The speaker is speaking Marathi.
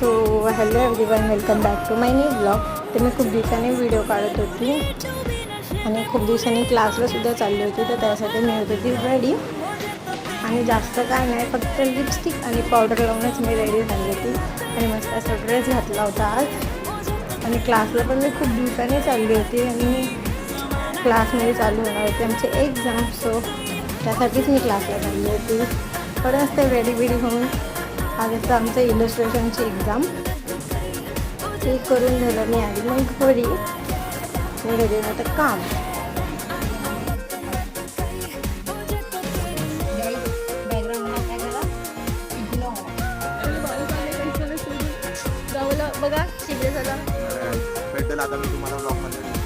So hello everyone, welcome back to my new blog. तर मी खूप दिवसांनी व्हिडिओ काढत होती आणि खूप दिवसांनी क्लासला सुद्धा चालली होती, तर त्यासाठी मी होत होती रेडी. आणि जास्त काय नाही, फक्त लिपस्टिक आणि पावडर लावूनच मी रेडी झाली होती आणि मस्त असा ड्रेस घातला होता आज. आणि क्लासला पण मी खूप दिवसांनी चालली होती आणि क्लासमध्ये चालू होणार होते आमचे एक्झाम, सो त्यासाठीच मी क्लासला चालली होती. परत ते रेडी बिडी होऊन आज असतं आमचं इलस्ट्रेशनची एक्झाम. ते करून झालं मी आली मग घरी रेडी होतं काम. बघा शिबे झाला भेटेल आता मी तुम्हाला ब्लॉगमध्ये.